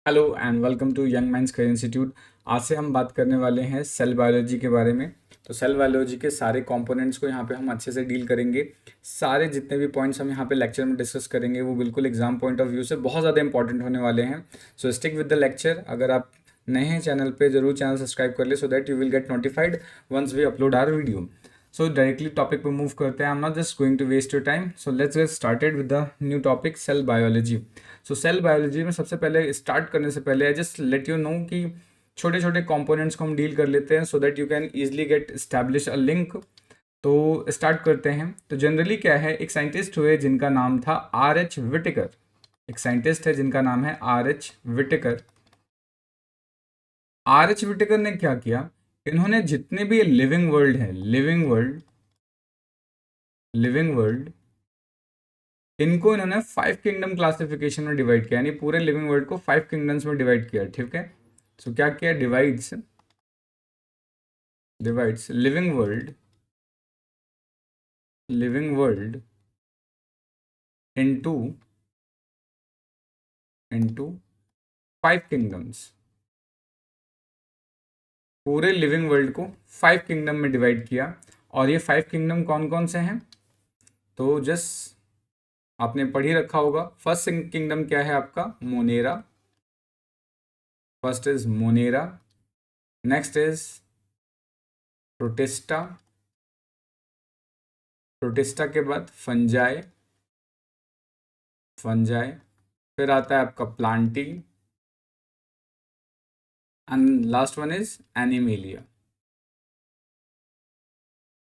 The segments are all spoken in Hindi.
Hello and welcome to young minds career institute. आज से हम बात करने वाले हैं सेल बायोलॉजी के बारे में। तो सेल बायोलॉजी के सारे कंपोनेंट्स को यहाँ पे हम अच्छे से डील करेंगे। सारे जितने भी पॉइंट्स हम यहाँ पे लेक्चर में डिस्कस करेंगे वो बिल्कुल एग्जाम पॉइंट ऑफ व्यू से बहुत ज़्यादा इंपॉर्टेंट होने वाले हैं। सो स्टिक विद द लेक्चर। अगर आप नए हैं चैनल पे, जरूर चैनल सब्सक्राइब कर ले so that you will get notified once we upload our video. So directly topic पे मूव करते हैं। I am not just going to waste your time, so let's get started with the new topic cell biology. So cell biology में सबसे पहले स्टार्ट करने से पहले I just let you know कि छोटे छोटे कंपोनेंट्स को हम डील कर लेते हैं सो that you can easily get establish a link. तो स्टार्ट करते हैं। तो जनरली क्या है, एक साइंटिस्ट हुए जिनका नाम था R.H. विटेकर। एक साइंटिस्ट है जिनका नाम है R.H. विटेकर। R.H. विटेकर ने क्या किया, इन्होंने जितने भी लिविंग वर्ल्ड है, लिविंग वर्ल्ड, इनको इन्होंने 5 किंगडम क्लासिफिकेशन में डिवाइड किया, यानी पूरे लिविंग वर्ल्ड को 5 किंगडम्स में डिवाइड किया। ठीक है, सो क्या किया, divides living world into 5 kingdoms. पूरे लिविंग वर्ल्ड को 5 किंगडम में डिवाइड किया। और ये 5 किंगडम कौन कौन से हैं, तो जस्ट आपने पढ़ ही रखा होगा। फर्स्ट किंगडम क्या है आपका, Monera. First is Monera, next is protista, protista के बाद फंजाई, फिर आता है आपका Plantae, and last one is animalia.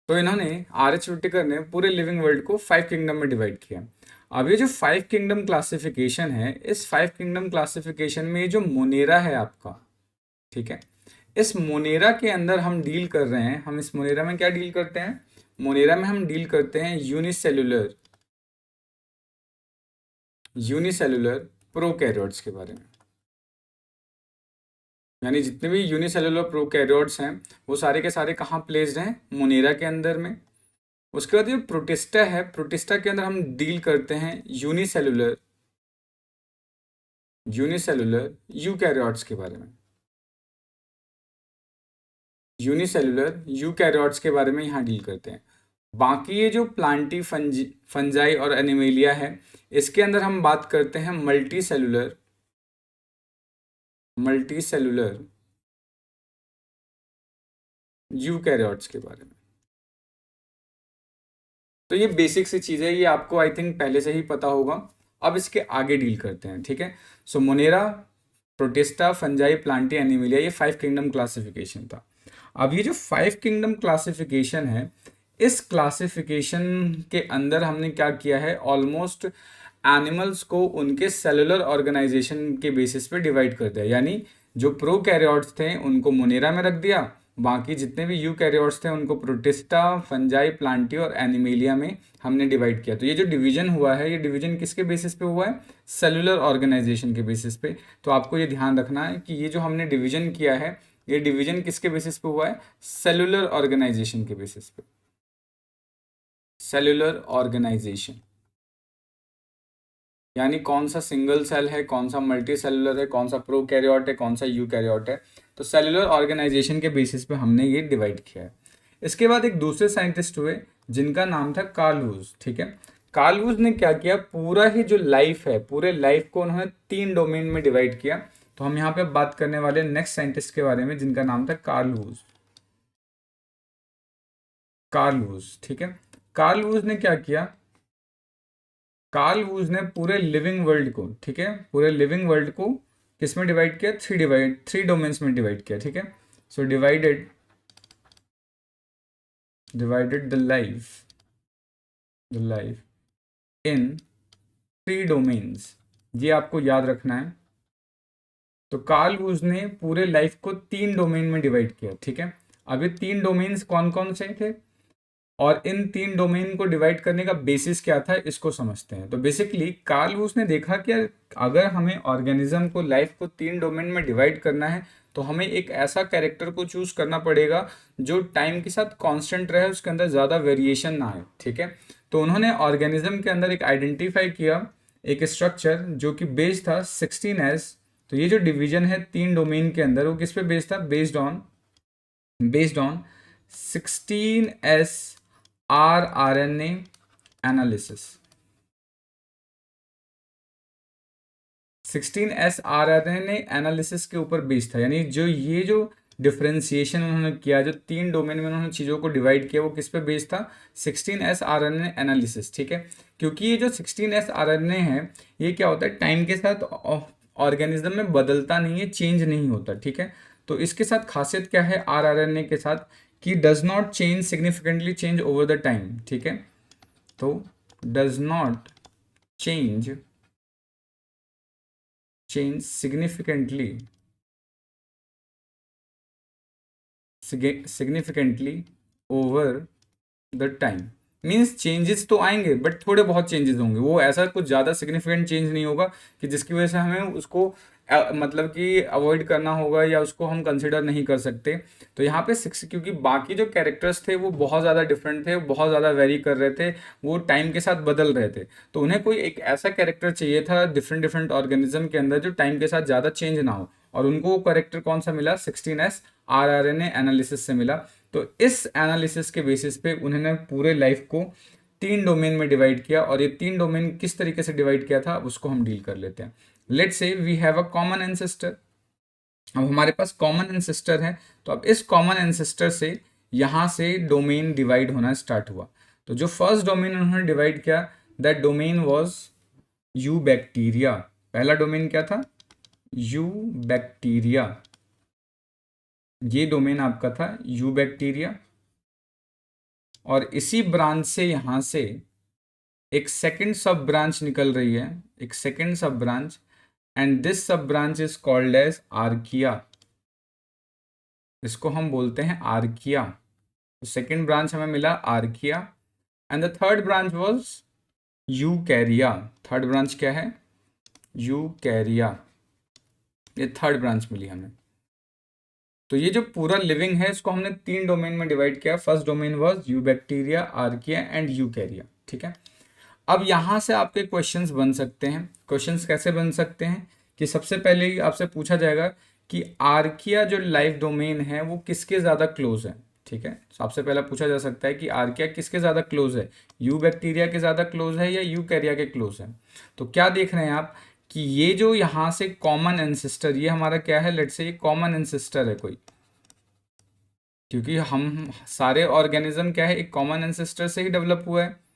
तो इन्होंने R.H. विटेकर ने पूरे लिविंग वर्ल्ड को 5 किंगडम में डिवाइड किया। अब ये जो 5 किंगडम क्लासिफिकेशन है, इस 5 किंगडम क्लासिफिकेशन में ये जो मोनेरा है आपका, ठीक है, इस मोनेरा के अंदर हम डील कर रहे हैं। हम इस मोनेरा में क्या डील करते हैं, मोनेरा में हम डील करते हैं यूनिसेलुलर प्रोकैरियोट्स के बारे में। यानी जितने भी यूनिसेलुलर प्रोकैरियोट्स हैं वो सारे के सारे कहाँ प्लेस्ड हैं, मोनेरा के अंदर में। उसके बाद ये प्रोटिस्टा है, प्रोटिस्टा के अंदर हम डील करते हैं यूनिसेलुलर यूकैरियोट्स के बारे में। यूनिसेलुलर यूकैरियोट्स के बारे में यहाँ डील करते हैं। बाकी ये जो प्लांटी फंजाई और एनिमेलिया है, इसके अंदर हम बात करते हैं मल्टी सेलुलर यूकैरियोट्स के बारे में। तो ये बेसिक सी चीज़ है, ये आपको आई थिंक पहले से ही पता होगा। अब इसके आगे डील करते हैं, ठीक है। So monera, protista, fungi, plantae, animalia, ये 5 किंगडम क्लासिफिकेशन था। अब ये जो 5 किंगडम क्लासिफिकेशन है, इस क्लासिफिकेशन के अंदर हमने क्या किया है, ऑलमोस्ट एनिमल्स को उनके सेलुलर ऑर्गेनाइजेशन के बेसिस पे डिवाइड कर दिया। यानी जो प्रोकैरियोट्स थे उनको मोनेरा में रख दिया, बाकी जितने भी यूकैरियोट्स थे उनको प्रोटिस्टा, फंजाई, प्लांटी और एनिमेलिया में हमने डिवाइड किया। तो ये जो डिवीजन हुआ है, ये डिवीजन किसके बेसिस पे हुआ है, सेलुलर ऑर्गेनाइजेशन के बेसिस पे। तो आपको ये ध्यान रखना है कि ये जो हमने डिवीजन किया है, ये डिवीजन किसके बेसिस पे हुआ है, सेलुलर ऑर्गेनाइजेशन के बेसिस पे। सेलुलर ऑर्गेनाइजेशन यानी कौन सा सिंगल सेल है, कौन सा मल्टी सेलुलर है, कौन सा प्रोकैरियोट है, कौन सा यूकैरियोट है। तो सेलुलर ऑर्गेनाइजेशन के बेसिस पे हमने ये डिवाइड किया है। इसके बाद एक दूसरे साइंटिस्ट हुए जिनका नाम था कार्ल वुज। ठीक है, कार्ल वुज ने क्या किया, पूरा ही जो लाइफ है, पूरे लाइफ को उन्होंने 3 डोमेन में डिवाइड किया। तो हम यहाँ पे बात करने वाले नेक्स्ट साइंटिस्ट के बारे में जिनका नाम था कार्ल वुज। ठीक है, कार्ल वुज ने क्या किया, कार्ल वुज ने पूरे लिविंग वर्ल्ड को, ठीक है, पूरे लिविंग वर्ल्ड को किस में डिवाइड किया, 3 डोमेन्स में डिवाइड किया। ठीक है, so divided the life in 3 domains. ये आपको याद रखना है। तो कार्ल वुज ने पूरे लाइफ को 3 डोमेन में डिवाइड किया। ठीक है, अब ये 3 डोमेन्स कौन कौन से थे और इन 3 डोमेन को डिवाइड करने का बेसिस क्या था, इसको समझते हैं। तो बेसिकली कार्ल वुज ने देखा कि अगर हमें ऑर्गेनिज्म को, लाइफ को 3 डोमेन में डिवाइड करना है तो हमें एक ऐसा कैरेक्टर को चूज करना पड़ेगा जो टाइम के साथ कांस्टेंट रहे, उसके अंदर ज़्यादा वेरिएशन ना आए। ठीक है, तो उन्होंने ऑर्गेनिज्म के अंदर एक आइडेंटिफाई किया, एक स्ट्रक्चर जो कि बेस्ड था 16S तो ये जो डिवीजन है 3 डोमेन के अंदर, वो किस पे बेस्ड था? Based on 16S rRNA analysis. 16S rRNA analysis के ऊपर बेस्ड था, यानी जो डिफरेंशिएशन उन्होंने किया, जो 3 डोमेन में उन्होंने चीज़ों को डिवाइड किया, वो किस पे बेस्ड था? 16S rRNA analysis. ठीक है, क्योंकि ये जो 16S rRNA है, ये क्या होता है, टाइम के साथ ऑर्गेनिज्म में बदलता नहीं है, चेंज नहीं होता। ठीक है, तो इसके साथ खासियत क्या है rRNA के साथ, कि does not change significantly change over the time. ठीक है, तो does not change significantly over the time. Means changes तो आएंगे, बट थोड़े बहुत चेंजेस होंगे, वो ऐसा कुछ ज़्यादा सिग्निफिकेंट चेंज नहीं होगा कि जिसकी वजह से हमें उसको मतलब कि अवॉइड करना होगा या उसको हम कंसिडर नहीं कर सकते। तो यहाँ पे 6, क्योंकि बाकी जो कैरेक्टर्स थे वो बहुत ज़्यादा डिफरेंट थे, बहुत ज़्यादा वेरी कर रहे थे, वो टाइम के साथ बदल रहे थे, तो उन्हें कोई एक ऐसा कैरेक्टर चाहिए था डिफरेंट डिफरेंट ऑर्गेनिज्म के अंदर जो टाइम के साथ ज़्यादा चेंज ना हो, और उनको वो कैरेक्टर कौन सा मिला? 16S rRNA एनालिसिस से मिला। तो इस एनालिसिस के बेसिस पे उन्होंने पूरे लाइफ को 3 डोमेन में डिवाइड किया, और ये 3 डोमेन किस तरीके से डिवाइड किया था उसको हम डील कर लेते हैं। Let's say we have a common ancestor. अब हमारे पास कॉमन एंसेस्टर है, तो अब इस कॉमन एंसेस्टर से यहाँ से डोमेन डिवाइड होना स्टार्ट हुआ। तो जो फर्स्ट डोमेन उन्होंने डिवाइड किया, that domain was you bacteria. पहला डोमेन क्या था? You bacteria. ये डोमेन आपका था यू बैक्टीरिया, और इसी ब्रांच से यहाँ से एक सेकंड सब ब्रांच निकल रही है, एक second sub branch, and this sub branch is called as archaea. इसको हम बोलते हैं आर्किया। तो सेकंड ब्रांच हमें मिला archaea, and the third branch was यूकैरिया। Third branch क्या है? यूकैरिया। ये थर्ड ब्रांच मिली हमें। तो ये जो पूरा लिविंग है, इसको हमने 3 डोमेन में डिवाइड किया। First domain was eubacteria, archaea and यूकैरिया। ठीक है, अब यहाँ से आपके क्वेश्चंस बन सकते हैं। क्वेश्चंस कैसे बन सकते हैं कि सबसे पहले ही आपसे पूछा जाएगा कि आर्किया जो लाइफ डोमेन है वो किसके ज़्यादा क्लोज है। ठीक है, सबसे पहला पूछा जा सकता है कि आर्किया किसके ज़्यादा क्लोज है, यू बैक्टीरिया के ज़्यादा क्लोज है या यूकैरिया के क्लोज है। तो क्या देख रहे हैं आप कि ये जो यहाँ से कॉमन एंसेस्टर, ये हमारा क्या है? लेट्स से ये कॉमन एंसेस्टर है कोई, क्योंकि हम सारे ऑर्गेनिज्म क्या है, एक कॉमन एंसेस्टर से ही डेवलप हुआ है।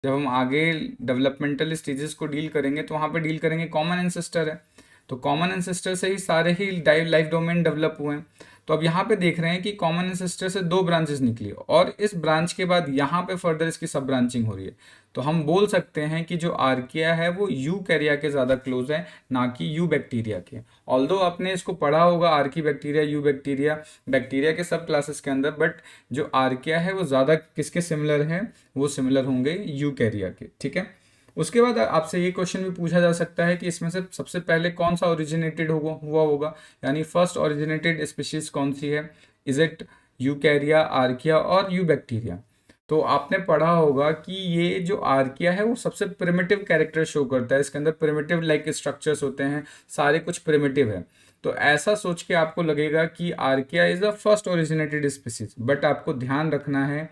जब हम आगे डेवलपमेंटल स्टेजेस को डील करेंगे तो वहाँ पे डील करेंगे कॉमन एंसेस्टर है, तो कॉमन एंसेस्टर से ही सारे ही लाइफ डोमेन डेवलप हुए हैं। तो अब यहाँ पे देख रहे हैं कि कॉमन एंसेस्टर से 2 ब्रांचेस निकली, और इस ब्रांच के बाद यहाँ पे फर्दर इसकी सब ब्रांचिंग हो रही है। तो हम बोल सकते हैं कि जो आर्किया है वो यूकैरिया के ज़्यादा क्लोज है, ना कि यू बैक्टीरिया के। ऑल्दो आपने इसको पढ़ा होगा Archie bacteria, you bacteria, bacteria के सब क्लासेस के अंदर, बट जो आर्किया है वो ज़्यादा किसके सिमिलर है? वो सिमिलर होंगे यूकैरिया के। ठीक है, उसके बाद आपसे ये क्वेश्चन भी पूछा जा सकता है कि इसमें से सबसे पहले कौन सा ओरिजिनेटेड हुआ होगा, यानी फर्स्ट ओरिजिनेटेड स्पीशीज कौन सी है? इज इट यूकैरिया, आर्किया और यू बैक्टीरिया? तो आपने पढ़ा होगा कि ये जो आर्किया है वो सबसे प्रिमिटिव कैरेक्टर शो करता है, इसके अंदर प्रिमिटिव लाइक स्ट्रक्चर्स होते हैं, सारे कुछ प्रिमिटिव है। तो ऐसा सोच के आपको लगेगा कि archaea is the first originated species, but आपको ध्यान रखना है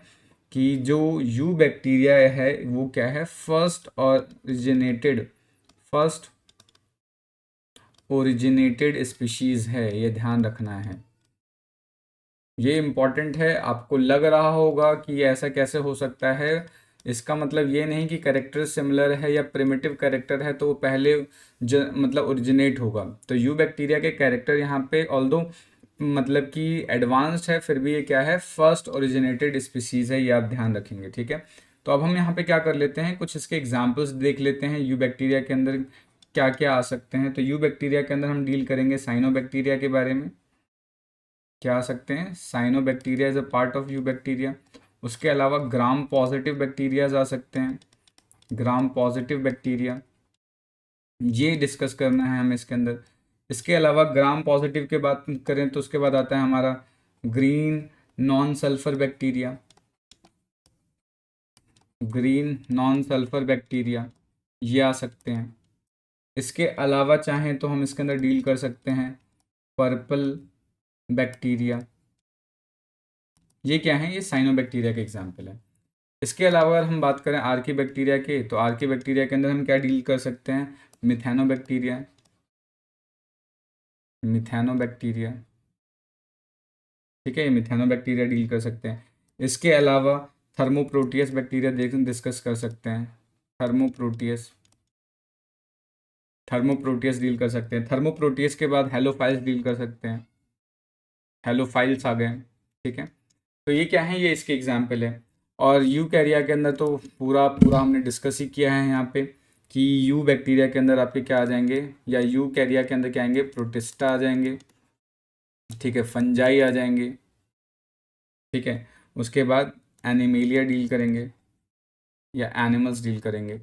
कि जो यू बैक्टीरिया है वो क्या है? फर्स्ट ओरिजिनेटेड स्पीशीज है, ये ध्यान रखना है। ये इम्पॉर्टेंट है। आपको लग रहा होगा कि ये ऐसा कैसे हो सकता है, इसका मतलब ये नहीं कि कैरेक्टर सिमिलर है या प्रिमिटिव कैरेक्टर है तो वो पहले मतलब ओरिजिनेट होगा। तो यू बैक्टीरिया के कैरेक्टर यहाँ पे ऑल्दो मतलब कि एडवांस्ड है, फिर भी ये क्या है? फर्स्ट ओरिजिनेटेड स्पीसीज है, ये आप ध्यान रखेंगे। ठीक है, तो अब हम यहाँ पे क्या कर लेते हैं, कुछ इसके एग्जाम्पल्स देख लेते हैं यू बैक्टीरिया के अंदर क्या क्या आ सकते हैं। तो यू बैक्टीरिया के अंदर हम डील करेंगे साइनोबैक्टीरिया के बारे में। क्या आ सकते हैं? Cyanobacteria is a part of you bacteria. उसके अलावा ग्राम पॉजिटिव बैक्टीरियाज आ सकते हैं, ग्राम पॉजिटिव बैक्टीरिया, ये डिस्कस करना है हमें इसके अंदर। इसके अलावा ग्राम पॉजिटिव के बात करें तो उसके बाद आता है हमारा green non sulphur bacteria, green non sulphur bacteria, ये आ सकते हैं। इसके अलावा चाहें तो हम इसके अंदर डील कर सकते हैं पर्पल बैक्टीरिया। ये क्या है? ये साइनोबैक्टीरिया के एग्जाम्पल है। इसके अलावा अगर हम बात करें आर्की बैक्टीरिया के, तो आर्की बैक्टीरिया के अंदर हम क्या डील कर सकते हैं? मिथेनोबैक्टीरिया। मिथेनोबैक्टीरिया, ठीक है, ये मिथेनोबैक्टीरिया डील कर सकते हैं। इसके अलावा थर्मोप्रोटियस बैक्टीरिया डिस्कस कर सकते हैं। थर्मोप्रोटियस, थर्मोप्रोटियस डील कर सकते हैं। थर्मोप्रोटियस के बाद हेलोफाइल्स डील कर सकते हैं। हेलोफाइल्स आ गए, ठीक है। तो ये क्या है? ये इसके एग्जाम्पल है। और यू कैरिया के अंदर तो पूरा पूरा हमने डिस्कस ही किया है यहाँ पे कि यू बैक्टीरिया के अंदर आपके क्या आ जाएंगे, या यू कैरिया के अंदर क्या आएंगे? प्रोटिस्टा आ जाएंगे, ठीक है, फंजाई आ जाएंगे, ठीक है। उसके बाद एनिमेलिया डील करेंगे या एनिमल्स डील करेंगे,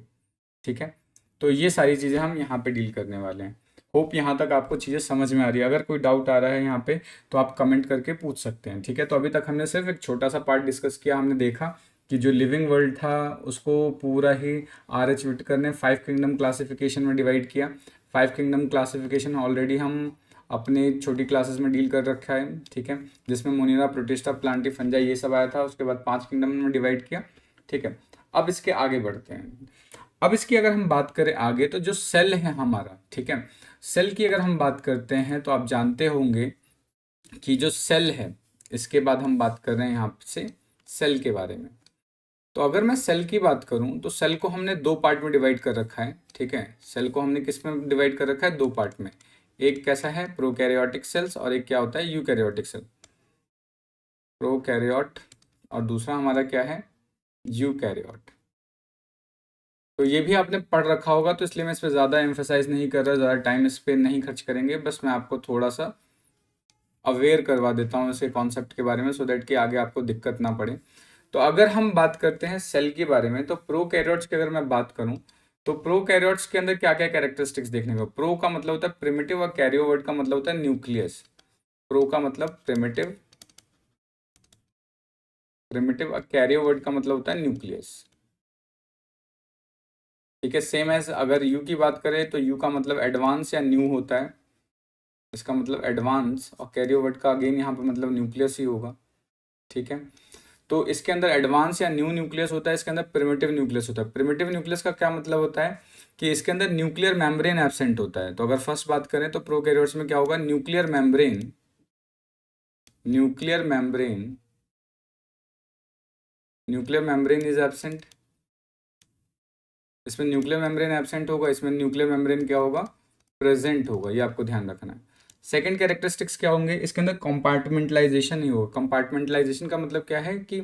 ठीक है। तो ये सारी चीज़ें हम यहाँ पे डील करने वाले हैं। होप यहाँ तक आपको चीज़ें समझ में आ रही है। अगर कोई डाउट आ रहा है यहाँ पे तो आप कमेंट करके पूछ सकते हैं, ठीक है। तो अभी तक हमने सिर्फ एक छोटा सा पार्ट डिस्कस किया। हमने देखा कि जो लिविंग वर्ल्ड था उसको पूरा ही RH विटकर ने 5 किंगडम क्लासिफिकेशन में डिवाइड किया। 5 किंगडम क्लासिफिकेशन ऑलरेडी हम अपने छोटी क्लासेस में डील कर रखा है, ठीक है, जिसमें मोनिरा, प्रोटिस्टा, प्लांटी, फंजाई ये सब आया था। उसके बाद 5 किंगडम में डिवाइड किया, ठीक है। अब इसके आगे बढ़ते हैं। अब इसकी अगर हम बात करें आगे, तो जो सेल है हमारा, ठीक है, सेल की अगर हम बात करते हैं तो आप जानते होंगे कि जो सेल है, इसके बाद हम बात कर रहे हैं यहाँ से सेल के बारे में। तो अगर मैं सेल की बात करूं तो सेल को हमने दो पार्ट में डिवाइड कर रखा है, ठीक है। सेल को हमने किस में डिवाइड कर रखा है? दो पार्ट में। एक कैसा है? प्रोकैरियोटिक सेल्स, और एक क्या होता है? Eukaryotic cell. प्रोकैरियोट और दूसरा हमारा क्या है? यूकैरियोट। तो ये भी आपने पढ़ रखा होगा, तो इसलिए मैं इस पर ज़्यादा एम्फेसाइज नहीं कर रहा, ज़्यादा टाइम इस पर नहीं खर्च करेंगे। बस मैं आपको थोड़ा सा अवेयर करवा देता हूँ इसके कॉन्सेप्ट के बारे में, सो दैट कि आगे आपको दिक्कत ना पड़े। तो अगर हम बात करते हैं सेल के बारे में, तो प्रोकैरियोट्स की अगर मैं बात करूँ तो प्रोकैरियोट्स के अंदर क्या क्या कैरेक्टरिस्टिक्स देखने को? प्रो का मतलब होता है प्रिमिटिव, और कैरियो वर्ड का मतलब होता है न्यूक्लियस। प्रो का मतलब प्रिमिटिव, प्रिमिटिव, और कैरियो वर्ड का मतलब होता है न्यूक्लियस, ठीक है। सेम एज अगर यू की बात करें तो यू का मतलब एडवांस या न्यू होता है, इसका मतलब एडवांस, और कैरियो वर्ड का अगेन यहाँ पे मतलब न्यूक्लियस ही होगा, ठीक है। तो इसके अंदर एडवांस या न्यू न्यूक्लियस होता है, इसके अंदर प्रिमिटिव न्यूक्लियस होता है। प्रिमिटिव न्यूक्लियस का क्या मतलब होता है? कि इसके अंदर न्यूक्लियर मेम्ब्रेन एब्सेंट होता है। तो अगर फर्स्ट बात करें तो प्रोकैरियोट्स में क्या होगा? Nuclear membrane, nuclear membrane, nuclear membrane is absent. इसमें न्यूक्लियर मेम्ब्रेन एब्सेंट होगा, इसमें न्यूक्लियर मेम्ब्रेन क्या होगा? प्रेजेंट होगा। ये आपको ध्यान रखना है। सेकेंड कैरेक्टरिस्टिक्स क्या होंगे? इसके अंदर कंपार्टमेंटलाइजेशन नहीं होगा। कंपार्टमेंटलाइजेशन का मतलब क्या है कि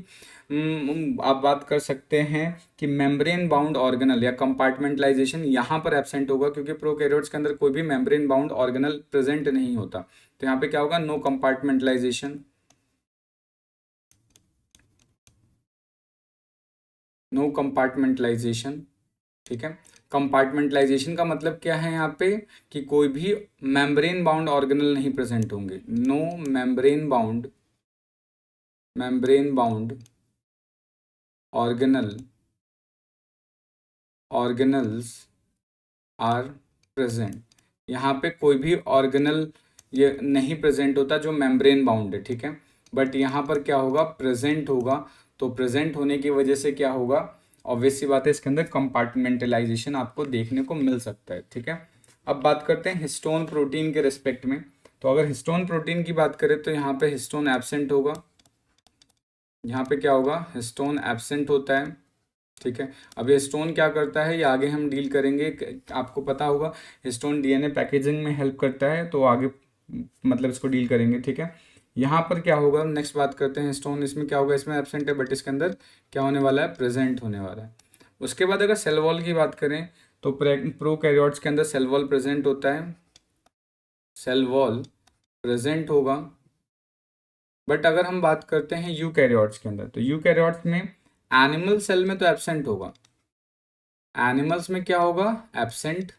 आप बात कर सकते हैं कि मेम्ब्रेन बाउंड ऑर्गेनल या कंपार्टमेंटलाइजेशन यहाँ पर एब्सेंट होगा, क्योंकि प्रोकैरियोट्स के अंदर कोई भी मेम्ब्रेन बाउंड ऑर्गेनल प्रेजेंट नहीं होता। तो यहाँ पे क्या होगा? नो कंपार्टमेंटलाइजेशन, नो कंपार्टमेंटलाइजेशन, ठीक है। कंपार्टमेंटलाइजेशन का मतलब क्या है यहाँ पे? कि कोई भी मेम्ब्रेन बाउंड ऑर्गेनल नहीं प्रेजेंट होंगे। No membrane bound, membrane bound organelle, organelles are present. यहाँ पे कोई भी ऑर्गेनल ये नहीं प्रेजेंट होता जो मेम्ब्रेन बाउंड है, ठीक है। बट यहाँ पर क्या होगा? प्रेजेंट होगा। तो प्रेजेंट होने की वजह से क्या होगा? ऑब्वियस सी बात है, इसके अंदर कंपार्टमेंटलाइजेशन आपको देखने को मिल सकता है, ठीक है। अब बात करते हैं हिस्टोन प्रोटीन के रिस्पेक्ट में। तो अगर हिस्टोन प्रोटीन की बात करें तो यहाँ पे हिस्टोन एब्सेंट होगा। यहाँ पे क्या होगा? हिस्टोन एब्सेंट होता है, ठीक है। अब ये हिस्टोन क्या करता है ये आगे हम डील करेंगे। आपको पता होगा हिस्टोन DNA पैकेजिंग में हेल्प करता है, तो आगे मतलब इसको डील करेंगे, ठीक है। यहाँ पर क्या होगा? नेक्स्ट बात करते हैं हिस्टोन। इसमें क्या होगा? इसमें एब्सेंट है, बट इसके अंदर क्या होने वाला है? प्रेजेंट होने वाला है। उसके बाद अगर सेल वॉल की बात करें तो प्रोकैरियोट्स के अंदर सेल वॉल प्रेजेंट होता है, सेल वॉल प्रेजेंट होगा। बट अगर हम बात करते हैं यूकैरियोट्स के अंदर, तो यूकैरियोट्स में एनिमल सेल में तो एब्सेंट होगा। एनिमल्स में क्या होगा? एब्सेंट।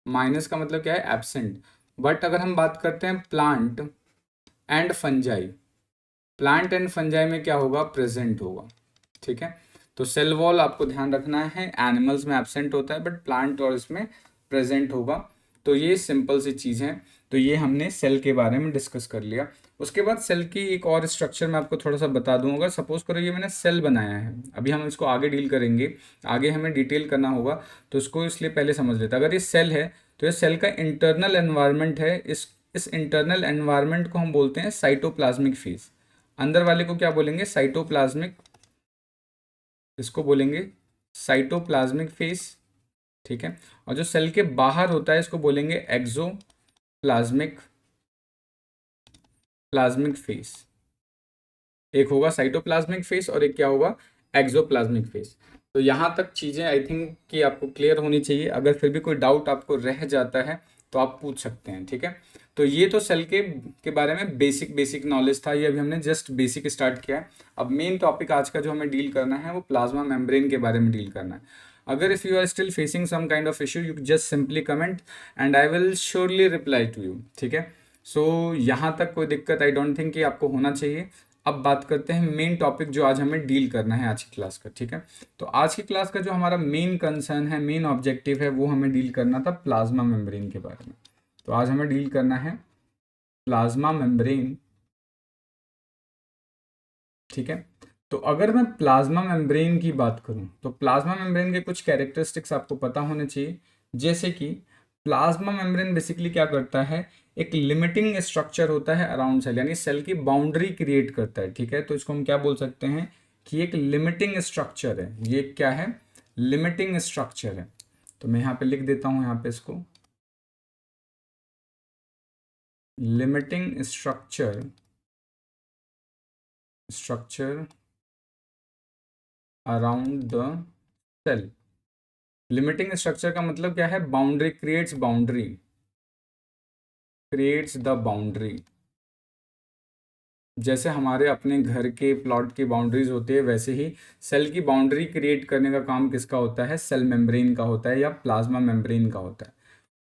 माइनस का मतलब क्या है? एब्सेंट। बट अगर हम बात करते हैं plant and fungi, plant and fungi में क्या होगा? प्रेजेंट होगा, ठीक है। तो सेल वॉल आपको ध्यान रखना है, एनिमल्स में एब्सेंट होता है, बट प्लांट और इसमें प्रेजेंट होगा। तो ये सिंपल सी चीज़ है। तो ये हमने सेल के बारे में डिस्कस कर लिया। उसके बाद सेल की एक और स्ट्रक्चर मैं आपको थोड़ा सा बता दूं। अगर सपोज करो ये मैंने सेल बनाया है, अभी हम इसको आगे डील करेंगे, आगे हमें डिटेल करना होगा, तो इसको इसलिए पहले समझ लेते हैं। अगर ये सेल है तो ये सेल का इंटरनल एनवायरनमेंट है। इस इंटरनल एनवायरनमेंट को हम बोलते हैं साइटोप्लाज्मिक फेज। अंदर वाले को क्या बोलेंगे? साइटोप्लाज्मिक, इसको बोलेंगे साइटोप्लाज्मिक फेज, ठीक है। और जो सेल के बाहर होता है इसको बोलेंगे एक्सोप्लाज्मिक प्लाज्मिक फेज। एक होगा साइटोप्लाज्मिक फेज और एक क्या होगा? Exoplasmic phase. तो यहाँ तक चीज़ें आई थिंक कि आपको क्लियर होनी चाहिए। अगर फिर भी कोई डाउट आपको रह जाता है तो आप पूछ सकते हैं, ठीक है। तो ये तो सेल के बारे में बेसिक बेसिक नॉलेज था। ये अभी हमने जस्ट बेसिक स्टार्ट किया है। अब मेन टॉपिक आज का जो हमें डील करना है वो प्लाज्मा मेम्ब्रेन के बारे में डील करना है। अगर if you are still facing some kind of issue, you just simply comment and I will surely reply to you, ठीक है। सो यहाँ तक कोई दिक्कत आई डोंट थिंक कि आपको होना चाहिए। अब बात करते हैं मेन टॉपिक जो आज हमें डील करना है आज की क्लास का, ठीक है। तो आज की क्लास का जो हमारा मेन कंसर्न है, मेन ऑब्जेक्टिव है, वो हमें डील करना था प्लाज्मा मेम्ब्रेन के बारे में। तो आज हमें डील करना है प्लाज्मा मेम्ब्रेन, ठीक है। तो अगर मैं प्लाज्मा मेम्ब्रेन की बात करूं तो प्लाज्मा मेम्ब्रेन के कुछ कैरेक्टरिस्टिक्स आपको पता होने चाहिए। जैसे कि प्लाज्मा मेम्ब्रेन बेसिकली क्या करता है? एक लिमिटिंग स्ट्रक्चर होता है अराउंड सेल, यानी सेल की बाउंड्री क्रिएट करता है, ठीक है। तो इसको हम क्या बोल सकते हैं कि एक लिमिटिंग स्ट्रक्चर है। ये क्या है? लिमिटिंग स्ट्रक्चर है। तो मैं यहाँ पे लिख देता हूँ यहाँ पे इसको, limiting structure around the cell. Limiting structure का मतलब क्या है? Boundary, creates the boundary. जैसे हमारे अपने घर के प्लॉट की बाउंड्रीज होती है, वैसे ही सेल की बाउंड्री क्रिएट करने का काम किसका होता है? सेल मेम्ब्रेन का होता है या प्लाज्मा मेम्ब्रेन का होता है।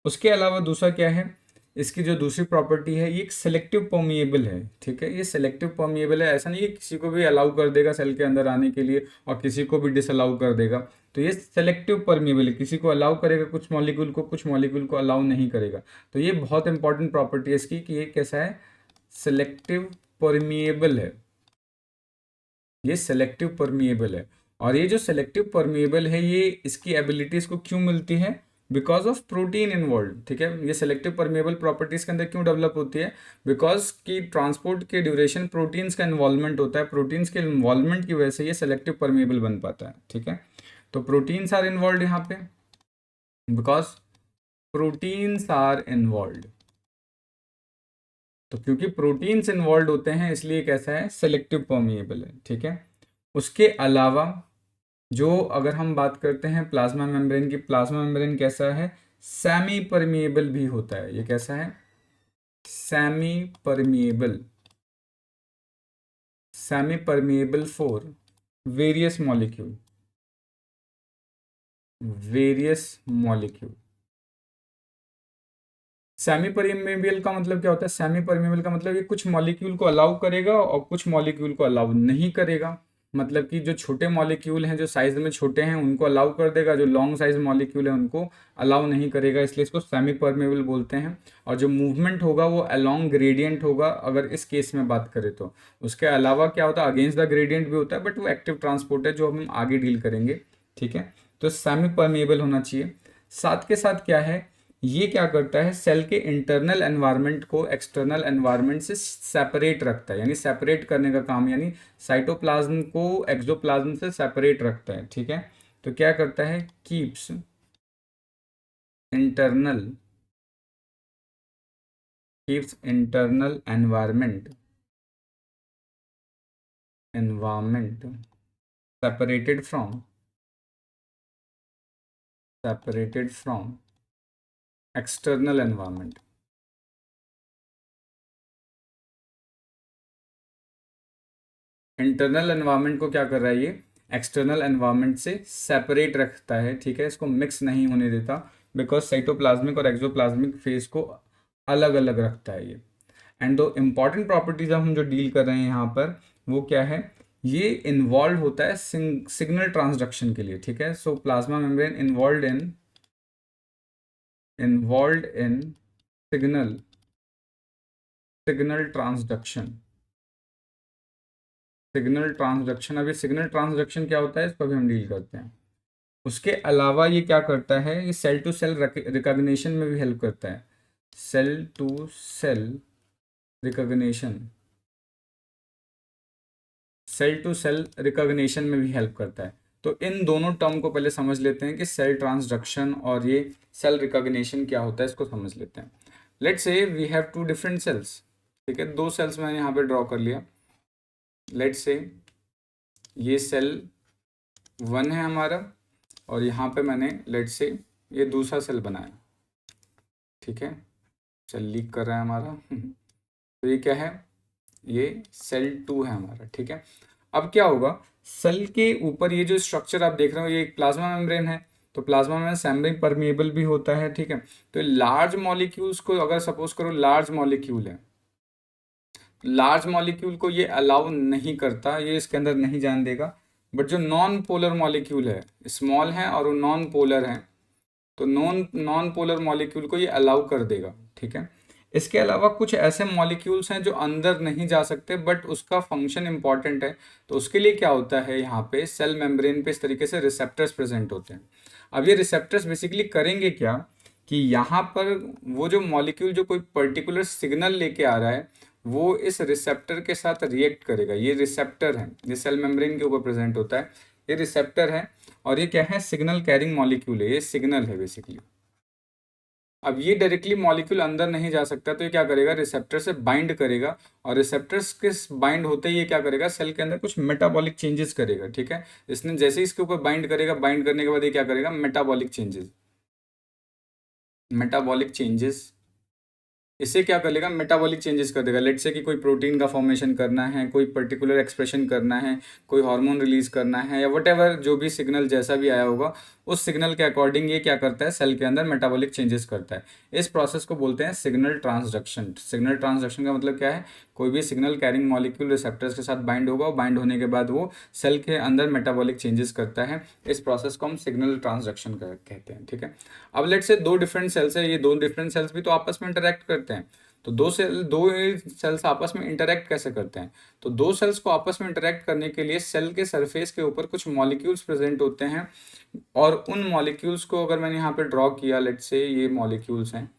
उसके अलावा दूसरा क्या है? इसकी जो दूसरी प्रॉपर्टी है, ये एक सेलेक्टिव परमिएबल है, ठीक है। ये सेलेक्टिव परमिएबल है, ऐसा नहीं है किसी को भी अलाउ कर देगा सेल के अंदर आने के लिए और किसी को भी डिसअलाउ कर देगा। तो ये सेलेक्टिव परमिएबल है, किसी को अलाउ करेगा कुछ मॉलिक्यूल को, कुछ मॉलिक्यूल को अलाउ नहीं करेगा। तो ये बहुत इंपॉर्टेंट प्रॉपर्टी है इसकी कि ये कैसा है? सेलेक्टिव परमिएबल है। ये सेलेक्टिव परमिएबल है। और ये जो सेलेक्टिव परमिएबल है, ये इसकी एबिलिटीज को क्यों मिलती है? बिकॉज ऑफ प्रोटीन इन्वॉल्व, ठीक है। ये सेलेक्टिव परमिएबल प्रॉपर्टीज के अंदर क्यों डेवलप होती है? बिकॉज की ट्रांसपोर्ट के ड्यूरेशन प्रोटीन्स का इन्वॉल्वमेंट होता है। प्रोटीन्स के इन्वॉल्वमेंट की वजह से ये सेलेक्टिव परमिएबल बन पाता है, ठीक है। तो प्रोटीन्स आर इन्वॉल्व यहाँ पे, बिकॉज प्रोटीन्स आर इन्वॉल्व। तो क्योंकि प्रोटीन्स इन्वॉल्व होते हैं इसलिए कैसा है? सेलेक्टिव परमिएबल है, ठीक है। उसके अलावा जो अगर हम बात करते हैं प्लाज्मा मेम्ब्रेन की, प्लाज्मा मेम्ब्रेन कैसा है? सेमी परमिएबल भी होता है। ये कैसा है? Semi permeable, semi permeable for various molecule, semi permeable का मतलब क्या होता है? सेमी परमिएबल का मतलब ये कुछ मॉलिक्यूल को अलाउ करेगा और कुछ मॉलिक्यूल को अलाउ नहीं करेगा। मतलब कि जो छोटे मॉलिक्यूल हैं, जो साइज में छोटे हैं, उनको अलाउ कर देगा, जो लॉन्ग साइज मॉलिक्यूल है उनको अलाउ नहीं करेगा, इसलिए इसको सेमी परमेबल बोलते हैं। और जो मूवमेंट होगा वो अलोंग ग्रेडियंट होगा अगर इस केस में बात करें तो। उसके अलावा क्या होता है? अगेंस्ट द ग्रेडियंट भी होता है, बट वो एक्टिव ट्रांसपोर्ट है जो हम आगे डील करेंगे, ठीक है। तो सेमी परमेबल होना चाहिए। साथ के साथ क्या है? ये क्या करता है? सेल के इंटरनल एनवायरनमेंट को एक्सटर्नल एनवायरनमेंट से सेपरेट रखता है, यानी सेपरेट करने का काम, यानी साइटोप्लाज्म को एक्सोप्लाज्म से सेपरेट रखता है, ठीक है। तो क्या करता है? Keeps internal environment separated from external environment. Internal environment को क्या कर रहा है? ये एक्सटर्नल एनवायरनमेंट से सेपरेट रखता है, ठीक है। इसको मिक्स नहीं होने देता, बिकॉज साइटोप्लाज्मिक और एक्सोप्लाज्मिक फेज को अलग अलग रखता है ये। एंड दो इम्पॉर्टेंट प्रॉपर्टीज हम जो डील कर रहे हैं यहाँ पर, वो क्या है? ये इन्वॉल्व होता है सिग्नल ट्रांसडक्शन के लिए, ठीक है। सो plasma membrane involve in involve in signal signal transduction. Signal transduction, अभी सिग्नल ट्रांसडक्शन क्या होता है इसको भी हम डील करते हैं। उसके अलावा ये क्या करता है, ये सेल टू सेल रिकॉग्निशन में भी हेल्प करता है। Cell to cell recognition, cell to cell recognition में भी हेल्प करता है। तो इन दोनों टर्म को पहले समझ लेते हैं कि सेल ट्रांसडक्शन और ये सेल रिकॉग्निशन क्या होता है, इसको समझ लेते हैं। Let's say we have two different cells, ठीक है, दो सेल्स मैंने यहाँ पे ड्रॉ कर लिया। लेट्स से ये सेल 1 है हमारा, और यहाँ पे मैंने लेट्स से ये दूसरा सेल बनाया, ठीक है, सेल लीक कर रहा है हमारा तो ये क्या है, ये सेल 2 है हमारा, ठीक है। अब क्या होगा, सेल के ऊपर ये जो स्ट्रक्चर आप देख रहे हो ये एक प्लाज्मा मेम्ब्रेन है, तो प्लाज्मा मेम्ब्रेन सेमी परमिएबल भी होता है, ठीक है। तो लार्ज मॉलिक्यूल्स को अगर सपोज करो लार्ज मॉलिक्यूल है, लार्ज मॉलिक्यूल को ये अलाउ नहीं करता, ये इसके अंदर नहीं जान देगा। बट जो नॉन पोलर मॉलिक्यूल है, स्मॉल है और वो नॉन पोलर है, तो नॉन नॉन पोलर मॉलिक्यूल को ये अलाउ कर देगा, ठीक है। इसके अलावा कुछ ऐसे मॉलिक्यूल्स हैं जो अंदर नहीं जा सकते बट उसका फंक्शन इंपॉर्टेंट है, तो उसके लिए क्या होता है, यहाँ पे सेल मेम्ब्रेन पे इस तरीके से रिसेप्टर्स प्रेजेंट होते हैं। अब ये रिसेप्टर्स बेसिकली करेंगे क्या, कि यहाँ पर वो जो मॉलिक्यूल जो कोई पर्टिकुलर सिग्नल लेके आ रहा है वो इस रिसेप्टर के साथ रिएक्ट करेगा। ये रिसेप्टर है, ये सेल मेम्ब्रेन के ऊपर प्रेजेंट होता है, ये रिसेप्टर है। और ये क्या है, सिग्नल कैरिंग मॉलिक्यूल है, ये सिग्नल है बेसिकली। अब ये डायरेक्टली मॉलिक्यूल अंदर नहीं जा सकता, तो ये क्या करेगा, रिसेप्टर से बाइंड करेगा, और रिसेप्टर्स के बाइंड होते ही ये क्या करेगा, सेल के अंदर कुछ मेटाबॉलिक चेंजेस करेगा, ठीक है। इसने जैसे ही इसके ऊपर बाइंड करेगा, बाइंड करने के बाद ये क्या करेगा, मेटाबॉलिक चेंजेस, मेटाबॉलिक चेंजेस, इससे क्या कर लेगा, मेटाबॉलिक चेंजेस कर देगा। लेट्स से कि कोई प्रोटीन का फॉर्मेशन करना है, कोई पर्टिकुलर एक्सप्रेशन करना है, कोई हार्मोन रिलीज करना है, या वट जो भी सिग्नल जैसा भी आया होगा, उस सिग्नल के अकॉर्डिंग ये क्या करता है, सेल के अंदर मेटाबॉलिक चेंजेस करता है। इस प्रोसेस को बोलते हैं सिग्नल ट्रांसडक्शन। सिग्नल ट्रांसडक्शन का मतलब क्या है, कोई भी सिग्नल कैरिंग मॉलिक्यूल रिसेप्टर्स के साथ बाइंड होगा, बाइंड होने के बाद वो सेल के अंदर मेटाबॉलिक चेंजेस करता है। इस प्रोसेस को हम सिग्नल ट्रांसडक्शन कहते हैं, ठीक है। अब लेट्स से दो डिफरेंट सेल्स है, ये दो डिफरेंट सेल्स भी तो आपस में इंटरेक्ट करते हैं। तो दो सेल्स आपस में इंटरेक्ट कैसे करते हैं, तो दो सेल्स को आपस में इंटरेक्ट करने के लिए सेल के सरफेस के ऊपर कुछ मॉलिक्यूल्स प्रेजेंट होते हैं, और उन मॉलिक्यूल्स को अगर मैंने यहाँ पे ड्रॉ किया, लेट्स से ये मॉलिक्यूल्स हैं,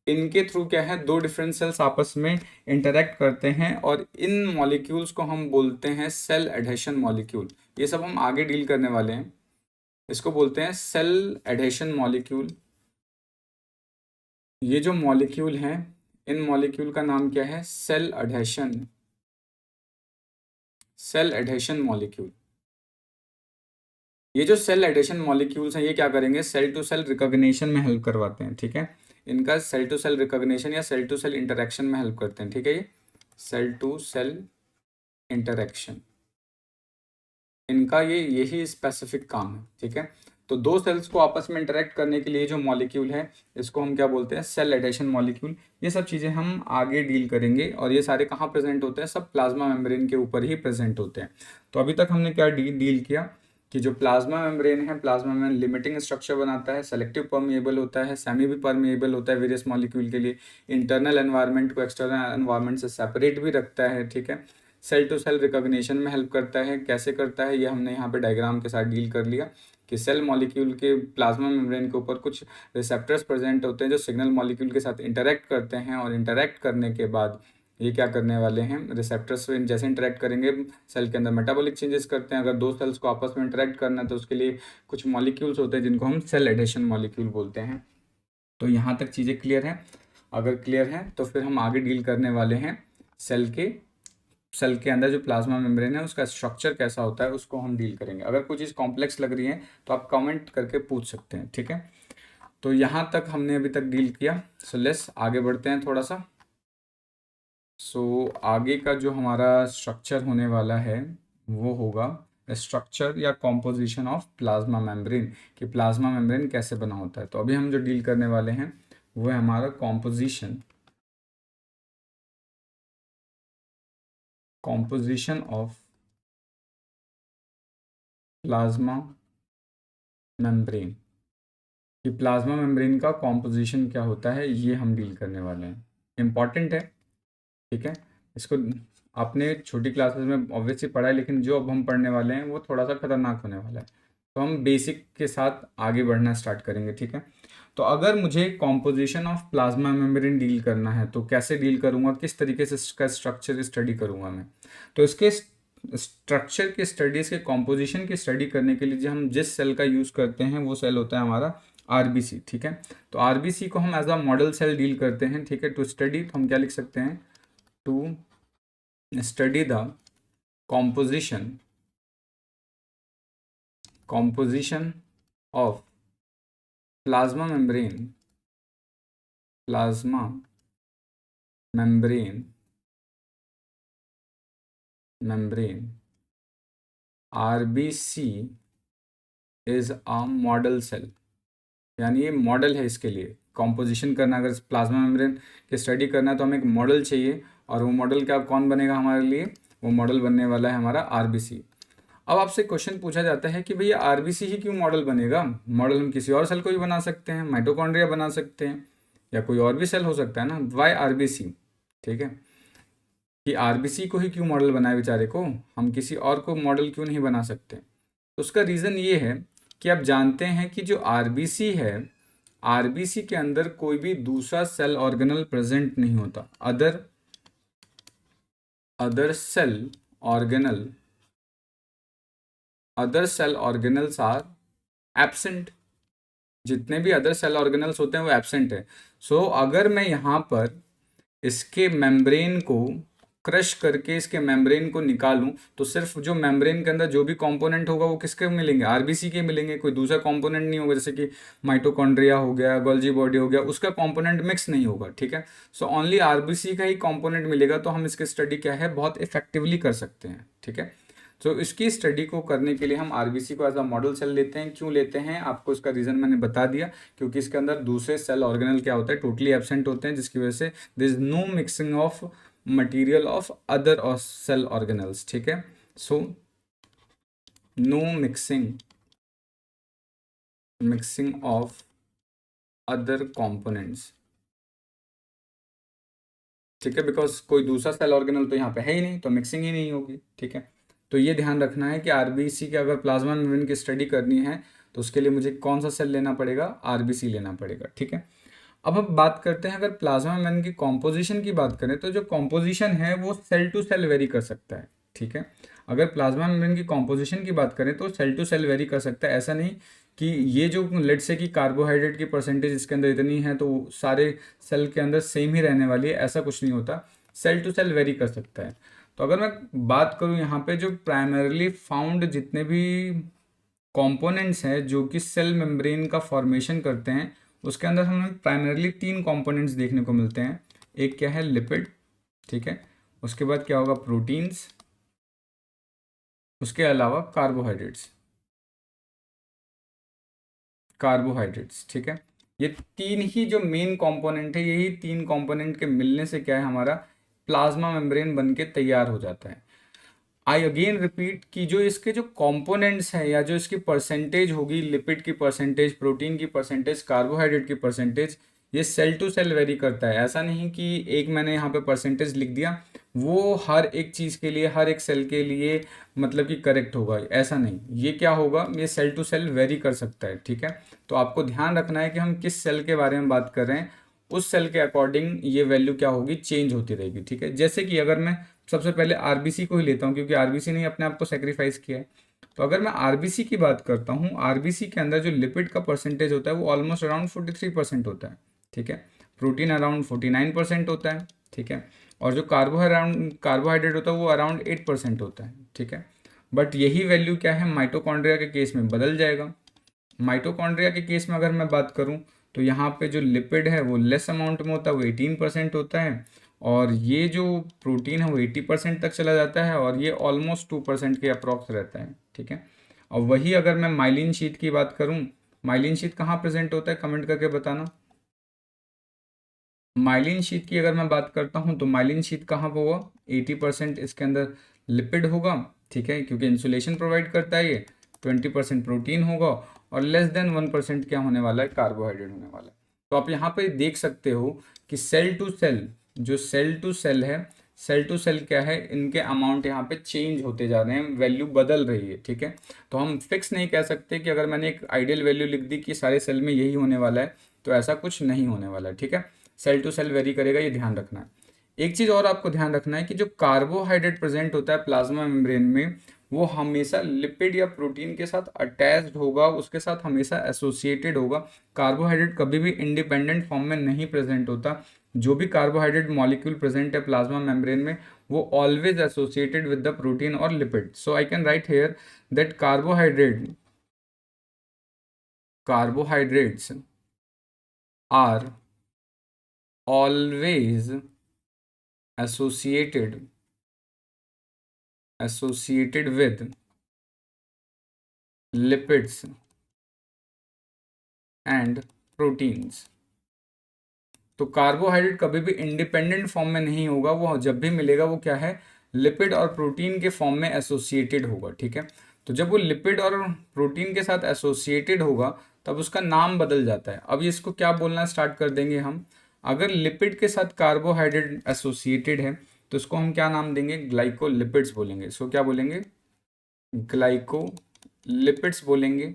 इनके थ्रू क्या है, दो डिफरेंट सेल्स आपस में इंटरेक्ट करते हैं, और इन मॉलिक्यूल्स को हम बोलते हैं सेल एडहेशन मॉलिक्यूल। ये सब हम आगे डील करने वाले हैं, इसको बोलते हैं सेल एडहेशन मॉलिक्यूल। ये जो मॉलिक्यूल हैं, इन मॉलिक्यूल का नाम क्या है, cell adhesion, cell adhesion molecule. ये जो सेल एडहेशन मॉलिक्यूल्स हैं, ये क्या करेंगे, सेल टू सेल रिकॉग्निशन में हेल्प करवाते हैं, ठीक है। इनका सेल टू सेल रिकॉग्निशन या सेल टू सेल इंटरेक्शन में हेल्प करते हैं, ठीक है। ये सेल टू सेल इंटरेक्शन, इनका ये यही स्पेसिफिक काम है, ठीक है। तो दो सेल्स को आपस में इंटरेक्ट करने के लिए जो मॉलिक्यूल है, इसको हम क्या बोलते हैं, सेल एडहेशन मॉलिक्यूल। ये सब चीज़ें हम आगे डील करेंगे, और ये सारे कहाँ प्रेजेंट होते हैं, सब प्लाज्मा मेम्ब्रेन के ऊपर ही प्रेजेंट होते हैं। तो अभी तक हमने क्या डील किया, कि जो प्लाज्मा मेम्ब्रेन है, प्लाज्मा मेम्ब्रेन लिमिटिंग स्ट्रक्चर बनाता है, सेलेक्टिव परमिएबल होता है, सेमी भी परमिएबल होता है वेरियस मॉलिक्यूल के लिए, इंटरनल एनवायरनमेंट को एक्सटर्नल एनवायरनमेंट से सेपरेट भी रखता है, ठीक है। सेल टू सेल रिकॉग्निशन में हेल्प करता है, कैसे करता है ये हमने यहाँ पे डायग्राम के साथ डील कर लिया, कि सेल मॉलिक्यूल के प्लाज्मा मेम्ब्रेन के ऊपर कुछ रिसेप्टर्स प्रेजेंट होते हैं जो सिग्नल मॉलिक्यूल के साथ इंटरेक्ट करते हैं, और इंटरेक्ट करने के बाद ये क्या करने वाले हैं, रिसेप्टर्स से जैसे इंटरेक्ट करेंगे सेल के अंदर मेटाबॉलिक चेंजेस करते हैं। अगर दो सेल्स को आपस में इंटरेक्ट करना है तो उसके लिए कुछ मॉलिक्यूल्स होते हैं जिनको हम सेल एडेशन मॉलिक्यूल बोलते हैं। तो यहाँ तक चीज़ें क्लियर हैं। अगर क्लियर हैं तो फिर हम आगे डील करने वाले हैं सेल के अंदर जो प्लाज्मा मेम्ब्रेन है उसका स्ट्रक्चर कैसा होता है, उसको हम डील करेंगे। अगर कोई चीज़ कॉम्प्लेक्स लग रही है तो आप कमेंट करके पूछ सकते हैं, ठीक है। तो यहाँ तक हमने अभी तक डील किया। सो लेट्स आगे बढ़ते हैं थोड़ा सा। सो आगे का जो हमारा स्ट्रक्चर होने वाला है वो होगा स्ट्रक्चर या कॉम्पोजिशन ऑफ प्लाज्मा मेम्ब्रेन, कि प्लाज्मा मेम्ब्रेन कैसे बना होता है। तो अभी हम जो डील करने वाले हैं वो है हमारा कॉम्पोजिशन ऑफ प्लाज्मा मेम्ब्रेन। कि प्लाज्मा मेम्ब्रेन का कॉम्पोजिशन क्या होता है, ये हम डील करने वाले हैं। इम्पॉर्टेंट है, ठीक है। इसको आपने छोटी क्लासेस में ऑब्वियसली पढ़ा है, लेकिन जो अब हम पढ़ने वाले हैं वो थोड़ा सा खतरनाक होने वाला है। तो हम बेसिक के साथ आगे बढ़ना स्टार्ट करेंगे, ठीक है। तो अगर मुझे composition of plasma membrane deal करना है तो कैसे डील करूँगा, किस तरीके से इसका स्ट्रक्चर स्टडी करूँगा मैं। तो इसके स्ट्रक्चर की स्टडीज के कॉम्पोजिशन की स्टडी करने के लिए जो हम जिस सेल का यूज़ करते हैं वो सेल होता है हमारा आरबीसी, ठीक है। तो आरबीसी को हम as a model cell deal करते हैं, ठीक है। टू स्टडी तो हम क्या लिख सकते हैं, to study the composition of plasma membrane RBC is a model cell। यानी ये मॉडल है, इसके लिए कॉम्पोजिशन करना, अगर प्लाज्मा मेम्ब्रेन की स्टडी करना है तो हमें एक मॉडल चाहिए, और वो मॉडल क्या कौन बनेगा हमारे लिए, वो मॉडल बनने वाला है हमारा आरबीसी। अब आपसे क्वेश्चन पूछा जाता है कि भैया आरबीसी ही क्यों मॉडल बनेगा, मॉडल हम किसी और सेल को भी बना सकते हैं, माइटोकॉन्ड्रिया बना सकते हैं, या कोई और भी सेल हो सकता है ना, वाई आरबीसी, ठीक है। कि आरबीसी को ही क्यों मॉडल बनाए बेचारे को, हम किसी और को मॉडल क्यों नहीं बना सकते। तो उसका रीज़न ये है कि आप जानते हैं कि जो आरबीसी है, आरबीसी के अंदर कोई भी दूसरा सेल ऑर्गेनल प्रेजेंट नहीं होता। Other cell organelles are absent. जितने भी अदर सेल ऑर्गेनल्स होते हैं वो एब्सेंट है। सो अगर मैं यहाँ पर इसके मेम्ब्रेन को क्रश करके इसके मेम्ब्रेन को निकालूं, तो सिर्फ जो मेम्ब्रेन के अंदर जो भी कंपोनेंट होगा वो किसके मिलेंगे, आरबीसी के मिलेंगे, कोई दूसरा कंपोनेंट नहीं होगा। जैसे कि माइटोकॉन्ड्रिया हो गया, गोल्जी बॉडी हो गया, उसका कंपोनेंट मिक्स नहीं होगा, ठीक है। सो ओनली आरबीसी का ही कंपोनेंट मिलेगा, तो हम इसकी स्टडी क्या है बहुत इफेक्टिवली कर सकते हैं, ठीक है। तो इसकी स्टडी को करने के लिए हम आरबीसी को एज अ मॉडल सेल लेते हैं। क्यों लेते हैं, आपको इसका रीज़न मैंने बता दिया, क्योंकि इसके अंदर दूसरे सेल ऑर्गेनल क्या होता है, टोटली एब्सेंट होते हैं, जिसकी वजह से there is no mixing of material of other cell organelles, ठीक है। So no mixing of other components, ठीक है, बिकॉज कोई दूसरा सेल ऑर्गेनल तो यहाँ पे है ही नहीं, तो मिक्सिंग ही नहीं होगी, ठीक है। तो ये ध्यान रखना है कि आरबीसी के अगर प्लाज्मा मेम्ब्रेन की स्टडी करनी है तो उसके लिए मुझे कौन सा सेल लेना पड़ेगा, आरबीसी लेना पड़ेगा, ठीक है। अब हम बात करते हैं, अगर प्लाज्मा मेम्ब्रेन की कॉम्पोजिशन की बात करें तो जो कॉम्पोजिशन है वो सेल टू सेल वेरी कर सकता है, ठीक है। अगर प्लाज्मा मेम्ब्रेन की कॉम्पोजिशन की बात करें तो सेल टू सेल वेरी कर सकता है। ऐसा नहीं कि ये जो लेट से कि कार्बोहाइड्रेट की परसेंटेज इसके अंदर इतनी है तो सारे सेल के अंदर सेम ही रहने वाली है, ऐसा कुछ नहीं होता। सेल टू सेल वेरी कर सकता है। तो अगर मैं बात करूँ यहाँ पे जो प्राइमरली फाउंड जितने भी कंपोनेंट्स हैं जो कि सेल मेम्ब्रेन का फॉर्मेशन करते हैं, उसके अंदर हमें प्राइमरली 3 कंपोनेंट्स देखने को मिलते हैं। एक क्या है, लिपिड, ठीक है। उसके बाद क्या होगा, प्रोटीन्स, उसके अलावा कार्बोहाइड्रेट्स, ठीक है। ये 3 ही जो मेन कंपोनेंट है, यही 3 कंपोनेंट के मिलने से क्या है, हमारा प्लाज्मा मेम्ब्रेन बन के तैयार हो जाता है। आई अगेन रिपीट कि जो इसके जो कंपोनेंट्स हैं या जो इसकी परसेंटेज होगी, लिपिड की परसेंटेज, प्रोटीन की परसेंटेज, कार्बोहाइड्रेट की परसेंटेज, ये सेल टू सेल वेरी करता है। ऐसा नहीं कि एक मैंने यहाँ पे परसेंटेज लिख दिया वो हर एक चीज़ के लिए, हर एक सेल के लिए मतलब कि करेक्ट होगा, ऐसा नहीं। ये क्या होगा, ये सेल टू सेल वेरी कर सकता है, ठीक है। तो आपको ध्यान रखना है कि हम किस सेल के बारे में बात कर रहे हैं, उस सेल के अकॉर्डिंग ये वैल्यू क्या होगी, चेंज होती रहेगी, ठीक है। जैसे कि अगर मैं सबसे पहले आरबीसी को ही लेता हूँ, क्योंकि आरबीसी ने अपने आप को सेक्रीफाइस किया है। तो अगर मैं आरबीसी की बात करता हूँ, आरबीसी के अंदर जो लिपिड का परसेंटेज होता है वो ऑलमोस्ट अराउंड 43% होता है, ठीक है। प्रोटीन अराउंड 49% होता है, ठीक है। और जो कार्बोहाइड्रेट होता है वो अराउंड 8% होता है, ठीक है। बट यही वैल्यू क्या है, माइटोकॉन्ड्रिया के केस में बदल जाएगा। माइटोकॉन्ड्रिया के केस में अगर मैं बात करूं तो यहाँ पे जो लिपिड है वो लेस अमाउंट में होता है, वो 18% होता है, और ये जो प्रोटीन है वो 80% तक चला जाता है, और ये ऑलमोस्ट 2% के अप्रॉक्स रहता है, ठीक है। और वही अगर मैं माइलिन शीट की बात करूं, माइलिन शीट कहाँ प्रेजेंट होता है, कमेंट करके बताना। माइलिन शीट की अगर मैं बात करता हूं तो माइलिन शीट कहाँ पर होगा, 80% इसके अंदर लिपिड होगा, ठीक है, क्योंकि इंसुलेशन प्रोवाइड करता है ये। 20% प्रोटीन होगा, और लेस देन 1% क्या होने वाला है, कार्बोहाइड्रेट होने वाला है। तो आप यहाँ पे देख सकते हो कि सेल टू सेल, जो सेल टू सेल है, सेल टू सेल क्या है, इनके अमाउंट यहाँ पे चेंज होते जा रहे हैं, वैल्यू बदल रही है, ठीक है। तो हम फिक्स नहीं कह सकते कि अगर मैंने एक आइडियल वैल्यू लिख दी कि सारे सेल में यही होने वाला है, तो ऐसा कुछ नहीं होने वाला है, ठीक है। सेल टू सेल वेरी करेगा, ये ध्यान रखना है। एक चीज़ और आपको ध्यान रखना है कि जो कार्बोहाइड्रेट प्रेजेंट होता है प्लाज्मा मेम्ब्रेन में, वो हमेशा लिपिड या प्रोटीन के साथ अटैच्ड होगा, उसके साथ हमेशा एसोसिएटेड होगा। कार्बोहाइड्रेट कभी भी इंडिपेंडेंट फॉर्म में नहीं प्रेजेंट होता। जो भी कार्बोहाइड्रेट मॉलिक्यूल प्रेजेंट है प्लाज्मा मेम्ब्रेन में, वो always associated with the protein और lipid. So I can write here that carbohydrates are always associated with lipids and proteins। तो कार्बोहाइड्रेट कभी भी इंडिपेंडेंट फॉर्म में नहीं होगा, वो जब भी मिलेगा वो क्या है, लिपिड और प्रोटीन के फॉर्म में एसोसिएटेड होगा, ठीक है। तो जब वो लिपिड और प्रोटीन के साथ एसोसिएटेड होगा तब उसका नाम बदल जाता है। अब इसको क्या बोलना स्टार्ट कर देंगे हम, अगर लिपिड के साथ कार्बोहाइड्रेट एसोसिएटेड है तो इसको हम क्या नाम देंगे, ग्लाइकोलिपिड्स बोलेंगे। इसको क्या बोलेंगे, ग्लाइकोलिपिड्स बोलेंगे।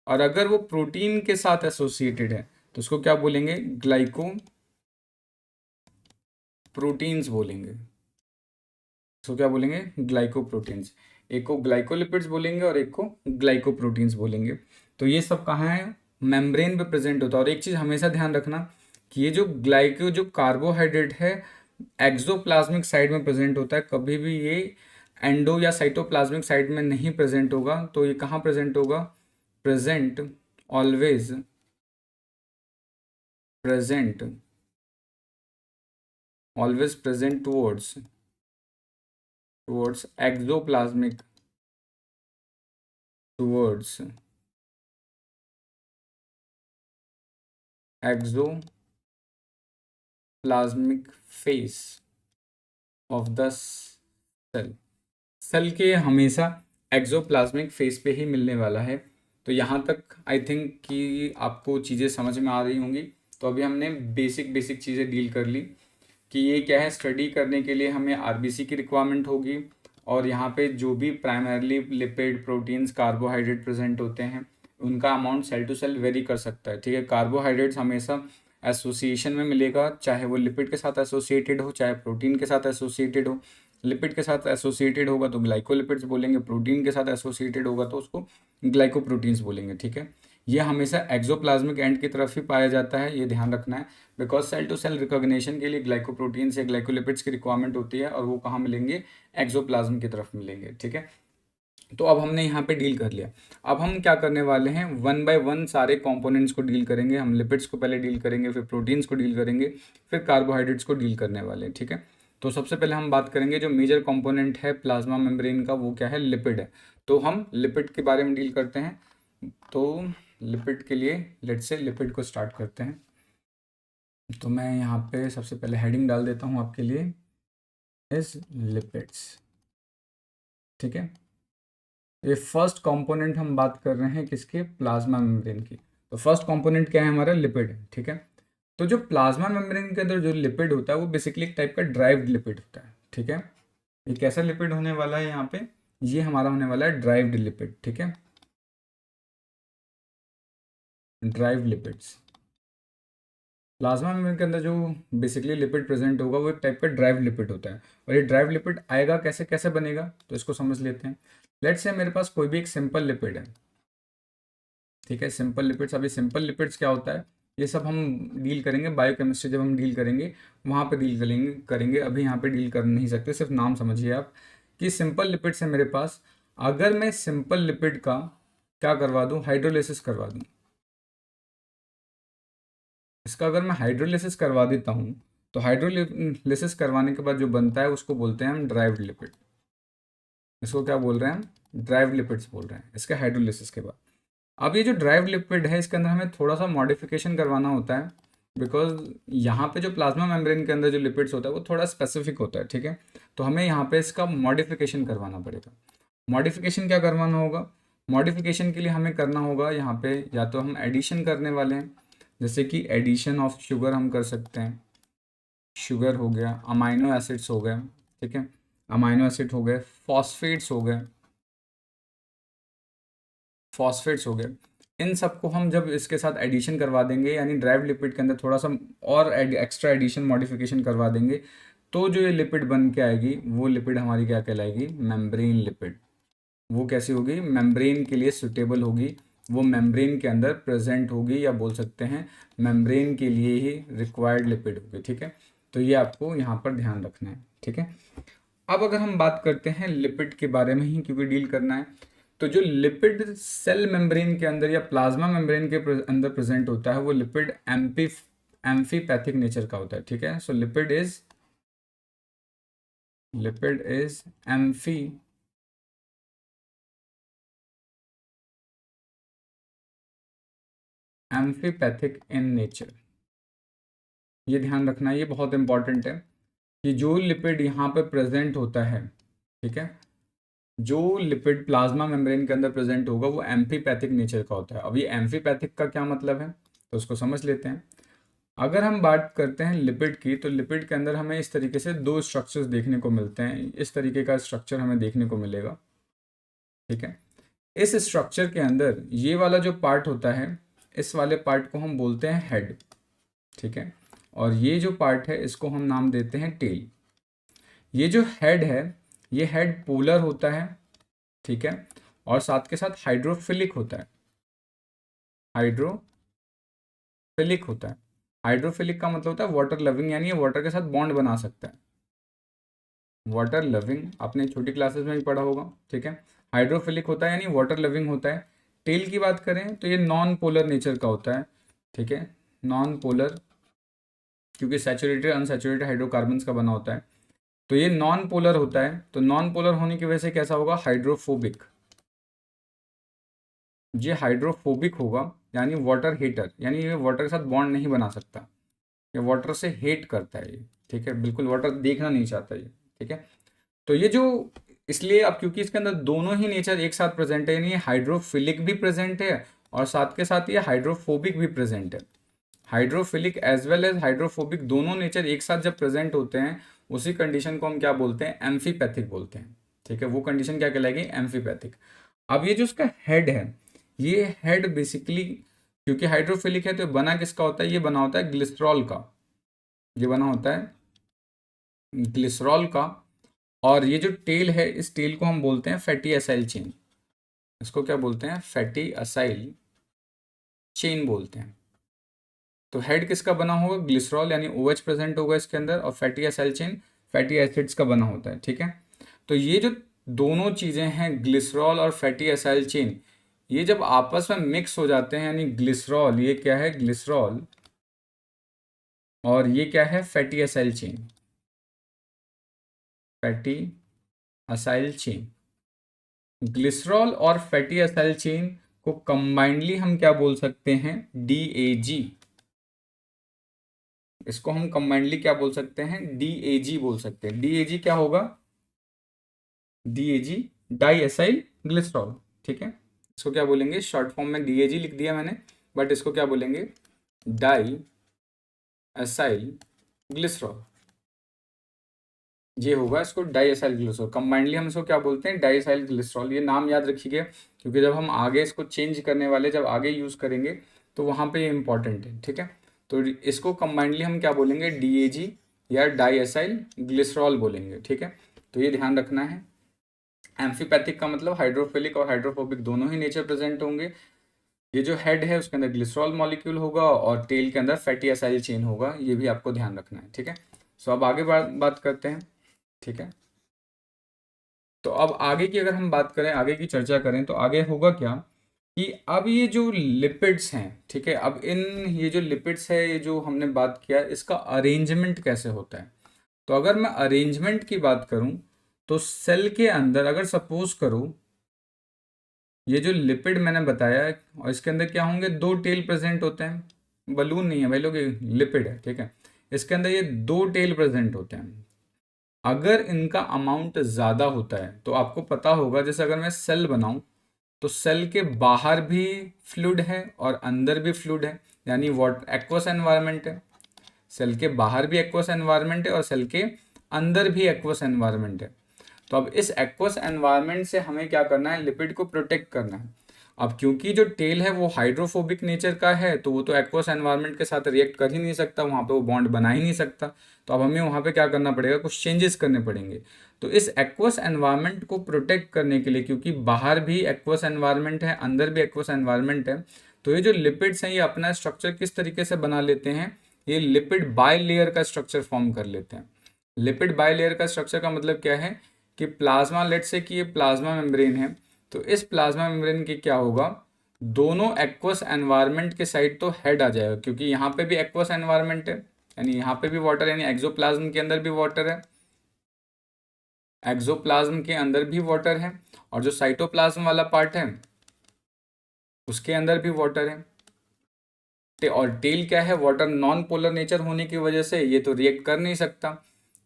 और अगर वो प्रोटीन के साथ एसोसिएटेड है तो उसको क्या बोलेंगे, ग्लाइको प्रोटीन्स बोलेंगे। इसको क्या बोलेंगे, ग्लाइकोप्रोटीन्स। एक को ग्लाइकोलिपिड्स बोलेंगे और एक को ग्लाइकोप्रोटीन्स बोलेंगे। तो ये सब कहाँ है, मेम्ब्रेन पे प्रेजेंट होता है। और एक चीज़ हमेशा ध्यान रखना कि ये जो कार्बोहाइड्रेट है एक्सोप्लाज्मिक साइड में प्रेजेंट होता है, कभी भी ये एंडो या साइटोप्लाज्मिक साइड में नहीं प्रेजेंट होगा। तो ये कहाँ प्रेजेंट होगा, always present towards exoplasmic face of the cell के हमेशा एक्सोप्लाज्मिक फेस पे ही मिलने वाला है। तो यहाँ तक आई थिंक कि आपको चीज़ें समझ में आ रही होंगी। तो अभी हमने बेसिक चीज़ें डील कर ली कि ये क्या है, स्टडी करने के लिए हमें आरबीसी की रिक्वायरमेंट होगी, और यहाँ पे जो भी primarily lipid, proteins, carbohydrate present होते हैं उनका amount cell to cell vary कर सकता है, ठीक है। कार्बोहाइड्रेट्स हमेशा एसोसिएशन में मिलेगा, चाहे वो लिपिड के साथ एसोसिएटेड हो, चाहे प्रोटीन के साथ एसोसिएटेड हो। लिपिड के साथ एसोसिएटेड होगा तो ग्लाइकोलिपिड्स बोलेंगे, प्रोटीन के साथ एसोसिएटेड होगा तो उसको ग्लाइकोप्रोटीन्स बोलेंगे, ठीक है। ये हमेशा एक्सोप्लाज्मिक एंड की तरफ ही पाया जाता है, ये ध्यान रखना है। Because cell to cell recognition के लिए ग्लाइकोप्रोटीन्स या ग्लाइकोलिपिड्स की रिक्वायरमेंट होती है, और वो कहाँ मिलेंगे, एक्सोप्लाज्म की तरफ मिलेंगे, ठीक है। तो अब हमने यहाँ पे डील कर लिया। अब हम क्या करने वाले हैं, 1 बाय 1 सारे कंपोनेंट्स को डील करेंगे। हम लिपिड्स को पहले डील करेंगे, फिर प्रोटीन्स को डील करेंगे, फिर कार्बोहाइड्रेट्स को डील करने वाले हैं, ठीक है। तो सबसे पहले हम बात करेंगे जो मेजर कंपोनेंट है प्लाज्मा मेम्ब्रेन का, वो क्या है, लिपिड है। तो हम लिपिड के बारे में डील करते हैं। तो लिपिड के लिए लेट्स से लिपिड को स्टार्ट करते हैं। तो मैं यहाँ पे सबसे पहले हेडिंग डाल देता हूँ आपके लिए, इज लिपिड्स, ठीक है। ये फर्स्ट कंपोनेंट हम बात कर रहे हैं किसके, प्लाज्मा मेम्ब्रेन की। तो फर्स्ट कंपोनेंट क्या है हमारा, लिपिड, ठीक है। तो जो प्लाज्मा मेम्ब्रेन के अंदर जो लिपिड होता है वो बेसिकली एक टाइप का ड्राइव्ड लिपिड होता है, ठीक है। ये कैसा लिपिड होने वाला है यहाँ पे, ये हमारा होने वाला है ड्राइव्ड लिपिड, ठीक है, ड्राइव्ड लिपिड्स। प्लाज्मा मेम्ब्रेन के अंदर जो बेसिकली लिपिड प्रेजेंट होगा वो एक टाइप का ड्राइव्ड लिपिड होता है। और ये ड्राइव्ड लिपिड आएगा कैसे, कैसे बनेगा, तो इसको समझ लेते हैं। लेट्स से मेरे पास कोई भी एक सिंपल लिपिड है, ठीक है, सिंपल लिपिड्स। अभी सिंपल लिपिड्स क्या होता है, ये सब हम डील करेंगे बायोकेमिस्ट्री, जब हम डील करेंगे वहाँ पे डील करेंगे। अभी यहाँ पे डील कर नहीं सकते, सिर्फ नाम समझिए आप कि सिंपल लिपिड्स है मेरे पास। अगर मैं सिंपल लिपिड का क्या करवा दूँ, हाइड्रोलिसिस करवा दूँ, इसका अगर मैं हाइड्रोलिसिस करवा देता हूँ तो हाइड्रोलिसिस करवाने के बाद जो बनता है उसको बोलते हैं हम ड्राइव्ड लिपिड। इसको क्या बोल रहे हैं हम, ड्राइव्ड लिपिड्स बोल रहे हैं इसके हाइड्रोलिसिस के बाद। अब ये जो ड्राइव्ड लिपिड है इसके अंदर हमें थोड़ा सा मॉडिफिकेशन करवाना होता है, बिकॉज यहाँ पे जो प्लाज्मा मेम्ब्रेन के अंदर जो लिपिड्स होता है वो थोड़ा स्पेसिफिक होता है, ठीक है। तो हमें यहाँ पे इसका मॉडिफिकेशन करवाना पड़ेगा। मॉडिफिकेशन क्या करवाना होगा, मॉडिफिकेशन के लिए हमें करना होगा यहाँ पे, या तो हम एडिशन करने वाले हैं, जैसे कि एडिशन ऑफ शुगर हम कर सकते हैं। शुगर हो गया, अमाइनो एसिड्स हो गए, ठीक है, अमाइनो एसिड हो गए, फॉस्फेट्स हो गए, फॉस्फेट्स हो गए। इन सबको हम जब इसके साथ एडिशन करवा देंगे, यानी ड्राइव लिपिड के अंदर थोड़ा सा और एक्स्ट्रा एडिशन मॉडिफिकेशन करवा देंगे, तो जो ये लिपिड बन के आएगी वो लिपिड हमारी क्या कहलाएगी, मेम्ब्रेन लिपिड। वो कैसी होगी, मेम्ब्रेन के लिए सुटेबल होगी, वो मेम्ब्रेन के अंदर प्रेजेंट होगी, या बोल सकते हैं मेम्ब्रेन के लिए ही रिक्वायर्ड लिपिड होगी, ठीक है। तो ये आपको यहाँ पर ध्यान रखना है, ठीक है। अब अगर हम बात करते हैं लिपिड के बारे में ही, क्योंकि डील करना है, तो जो लिपिड सेल मेम्ब्रेन के अंदर या प्लाज्मा मेम्ब्रेन के अंदर प्रेजेंट होता है, वो लिपिड एम्फीपैथिक नेचर का होता है, ठीक है। So lipid is amphipathic in nature. ये ध्यान रखना है, ये बहुत इंपॉर्टेंट है कि जो लिपिड यहाँ पे प्रेजेंट होता है, ठीक है, जो लिपिड प्लाज्मा मेम्ब्रेन के अंदर प्रेजेंट होगा वो एम्फीपैथिक नेचर का होता है। अब ये एम्फीपैथिक का क्या मतलब है, तो उसको समझ लेते हैं। अगर हम बात करते हैं लिपिड की, तो लिपिड के अंदर हमें इस तरीके से दो स्ट्रक्चर्स देखने को मिलते हैं। इस तरीके का स्ट्रक्चर हमें देखने को मिलेगा, ठीक है। इस स्ट्रक्चर के अंदर ये वाला जो पार्ट होता है, इस वाले पार्ट को हम बोलते हैं हेड, ठीक है, और ये जो पार्ट है इसको हम नाम देते हैं टेल। ये जो हेड है, ये हेड पोलर होता है, ठीक है, और साथ के साथ हाइड्रोफिलिक होता है। हाइड्रोफिलिक होता है, हाइड्रोफिलिक का मतलब होता है वाटर लविंग, यानी ये वाटर के साथ बॉन्ड बना सकता है। वाटर लविंग आपने छोटी क्लासेस में भी पढ़ा होगा, ठीक है। हाइड्रोफिलिक होता है यानी वाटर लविंग होता है। टेल की बात करें तो ये नॉन पोलर नेचर का होता है, ठीक है, नॉन पोलर, क्योंकि सैचुरेटेड अनसैचुरेटेड हाइड्रोकार्बन्स का बना होता है। तो ये नॉन पोलर होता है, तो नॉन पोलर होने की वजह से कैसा होगा, हाइड्रोफोबिक। ये हाइड्रोफोबिक होगा, यानी वाटर हीटर, यानी ये वाटर के साथ बॉन्ड नहीं बना सकता, ये वाटर से हेट करता है ये, ठीक है, बिल्कुल वाटर देखना नहीं चाहता ये, ठीक है। तो ये जो, इसलिए अब क्योंकि इसके अंदर दोनों ही नेचर एक साथ प्रेजेंट है, यानी हाइड्रोफिलिक भी प्रेजेंट है और साथ के साथ ये हाइड्रोफोबिक भी प्रेजेंट है। Hydrophilic as well as hydrophobic दोनों नेचर एक साथ जब प्रेजेंट होते हैं, उसी कंडीशन को हम क्या बोलते हैं, एम्फीपैथिक बोलते हैं, ठीक है। वो कंडीशन क्या कहलाएगी, एम्फीपैथिक। अब ये जो उसका हेड है, ये हेड बेसिकली, क्योंकि हाइड्रोफिलिक है तो बना किसका होता है, ये बना होता है ग्लिसरॉल का, ये बना होता है ग्लिसरॉल का। और ये जो टेल है, इस टेल को हम बोलते हैं फैटी असाइल चेन। इसको क्या बोलते हैं, फैटी असाइल चेन बोलते हैं। तो हेड किसका बना होगा, ग्लिसरॉल, यानी OH प्रेजेंट होगा इसके अंदर, और fatty acyl chain fatty acids का बना होता है, ठीक है। तो ये जो दोनों चीज़ें हैं, ग्लिसरॉल और फैटी असाइल चेन, ये जब आपस में मिक्स हो जाते हैं, यानी ग्लिसरॉल, ये क्या है ग्लिसरॉल, और ये क्या है fatty acyl chain, fatty acyl chain. Glycerol और फैटी असाइल चेन को कंबाइंडली हम क्या बोल सकते हैं, DAG। इसको हम कंबाइंडली क्या बोल सकते हैं, DAG बोल सकते हैं। DAG क्या होगा, DAG डाई एसाइल ग्लिसरॉल, ठीक है। इसको क्या बोलेंगे, शॉर्ट फॉर्म में DAG लिख दिया मैंने, बट इसको क्या बोलेंगे, डाई एसाइल ग्लिसरॉल। ये होगा, इसको डाईएसाइल ग्लिसरॉल, कंबाइंडली हम इसको क्या बोलते हैं, डाईएसाइल ग्लिसरॉल। ये नाम याद रखिए, क्योंकि जब हम आगे इसको चेंज करने वाले, जब आगे यूज़ करेंगे तो वहाँ पे ये इंपॉर्टेंट है, ठीक है। तो इसको कंबाइंडली हम क्या बोलेंगे, DAG या डाईएसाइल ग्लिसरॉल बोलेंगे, ठीक है। तो ये ध्यान रखना है। एम्फीपैथिक का मतलब हाइड्रोफिलिक और हाइड्रोफोबिक दोनों ही नेचर प्रेजेंट होंगे। ये जो हेड है उसके अंदर ग्लिसरॉल मॉलिक्यूल होगा और टेल के अंदर फैटी असाइल चेन होगा, ये भी आपको ध्यान रखना है, ठीक है। सो अब आगे बात करते हैं, ठीक है। तो अब आगे की अगर हम बात करें, आगे की चर्चा करें, तो आगे होगा क्या कि अब ये जो लिपिड्स हैं, ठीक है, अब इन ये जो लिपिड्स है, ये जो हमने बात किया, इसका अरेंजमेंट कैसे होता है। तो अगर मैं अरेंजमेंट की बात करूं, तो सेल के अंदर अगर सपोज करूं, ये जो लिपिड मैंने बताया और इसके अंदर क्या होंगे, दो टेल प्रेजेंट होते हैं। बलून नहीं है भाई लोग, लिपिड है, ठीक है। इसके अंदर ये दो टेल प्रेजेंट होते हैं। अगर इनका अमाउंट ज़्यादा होता है तो आपको पता होगा, जैसे अगर मैं सेल बनाऊं, तो तो सेल के बाहर भी फ्लूइड है और अंदर भी फ्लूइड है, यानी वाटर एक्वस एनवायरनमेंट है। सेल के बाहर भी एक्वस एनवायरनमेंट है और सेल के अंदर भी एक्वस एनवायरनमेंट है। तो अब इस एक्वस एनवायरनमेंट से हमें क्या करना है, लिपिड को प्रोटेक्ट करना है। अब क्योंकि जो टेल है वो हाइड्रोफोबिक नेचर का है, तो वो तो एक्वस एनवायरनमेंट के साथ रिएक्ट कर ही नहीं सकता, वहाँ पे वो बॉन्ड बना ही नहीं सकता। तो अब हमें वहाँ पे क्या करना पड़ेगा, कुछ चेंजेस करने पड़ेंगे। तो इस एक्वस एनवायरनमेंट को प्रोटेक्ट करने के लिए, क्योंकि बाहर भी एक्वस एनवायरनमेंट है, अंदर भी एक्वस एनवायरनमेंट है, तो ये जो लिपिड्स हैं ये अपना स्ट्रक्चर किस तरीके से बना लेते हैं, ये लिपिड बाई लेयर का स्ट्रक्चर फॉर्म कर लेते हैं। लिपिड बाई लेयर का स्ट्रक्चर का मतलब क्या है कि प्लाज्मा, लेट से कि ये प्लाज्मा मेम्ब्रेन है, तो इस प्लाज्मा मेम्ब्रेन के क्या होगा, दोनों एक्वस एनवायरनमेंट के साइड तो हेड आ जाएगा, क्योंकि यहाँ पे भी एक्वस एनवायरनमेंट है, यानी यहाँ पे भी वाटर, यानी एक्सोप्लाज्म के अंदर भी वाटर है, एक्सोप्लाज्म के अंदर भी वाटर है, और जो साइटोप्लाज्म वाला पार्ट है उसके अंदर भी वाटर है। और टेल क्या है, वाटर नॉन पोलर नेचर होने की वजह से ये तो रिएक्ट कर नहीं सकता।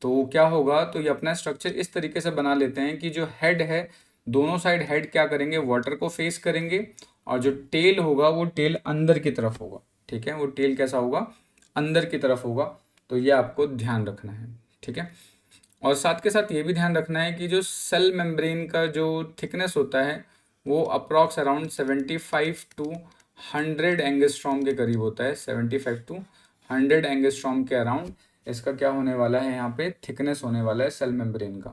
तो क्या होगा, तो ये अपना स्ट्रक्चर इस तरीके से बना लेते हैं कि जो हेड है, दोनों साइड हेड क्या करेंगे, वाटर को फेस करेंगे, और जो टेल होगा वो टेल अंदर की तरफ होगा। ठीक है, वो टेल कैसा होगा, अंदर की तरफ होगा। तो ये आपको ध्यान रखना है। ठीक है, और साथ के साथ ये भी ध्यान रखना है कि जो सेल मेम्ब्रेन का जो थिकनेस होता है वो अप्रॉक्स अराउंड 75 टू 100 एंगस्ट्रॉम के करीब होता है। 75 टू 100 एंगस्ट्रॉम के अराउंड इसका क्या होने वाला है, यहाँ पे थिकनेस होने वाला है सेल मेम्ब्रेन का।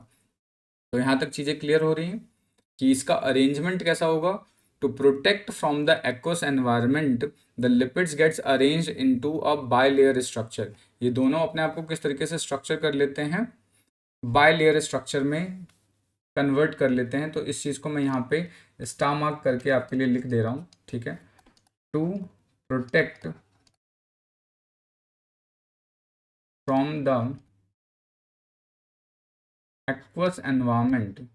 तो यहाँ तक चीज़ें क्लियर हो रही हैं कि इसका अरेंजमेंट कैसा होगा। To protect from the aqueous environment the lipids gets arranged into a bilayer structure. ये दोनों अपने आप को किस तरीके से स्ट्रक्चर कर लेते हैं, बाय लेयर स्ट्रक्चर में कन्वर्ट कर लेते हैं। तो इस चीज़ को मैं यहाँ पे स्टार मार्क करके आपके लिए लिख दे रहा हूँ। ठीक है, to protect from the aqueous environment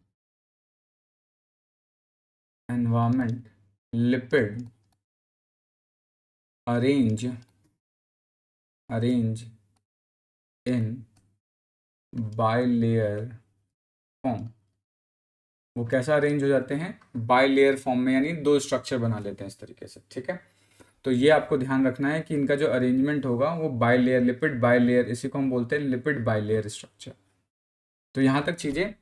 lipid arrange in bilayer form. वो कैसा अरेंज हो जाते हैं, बाय लेयर फॉर्म में, यानी दो स्ट्रक्चर बना लेते हैं इस तरीके से। ठीक है, तो ये आपको ध्यान रखना है कि इनका जो अरेंजमेंट होगा वो by layer, lipid by layer, इसी को हम बोलते हैं लिपिड बाय लेयर स्ट्रक्चर। तो यहाँ तक चीज़ें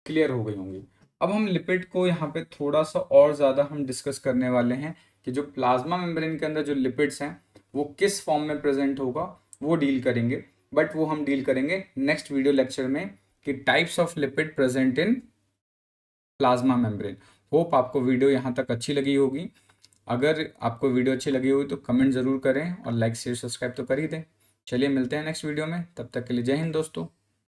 क्लियर हो गई होंगी। अब हम लिपिड को यहाँ पे थोड़ा सा और ज़्यादा हम डिस्कस करने वाले हैं कि जो प्लाज्मा मेम्ब्रेन के अंदर जो लिपिड्स हैं वो किस फॉर्म में प्रेजेंट होगा, वो डील करेंगे। बट वो हम डील करेंगे नेक्स्ट वीडियो लेक्चर में कि types of lipid present in plasma membrane. Hope आपको वीडियो यहाँ तक अच्छी लगी होगी। अगर आपको वीडियो अच्छी लगी हुई तो कमेंट ज़रूर करें और लाइक शेयर सब्सक्राइब तो कर ही दें। चलिए मिलते हैं नेक्स्ट वीडियो में, तब तक के लिए जय हिंद दोस्तों।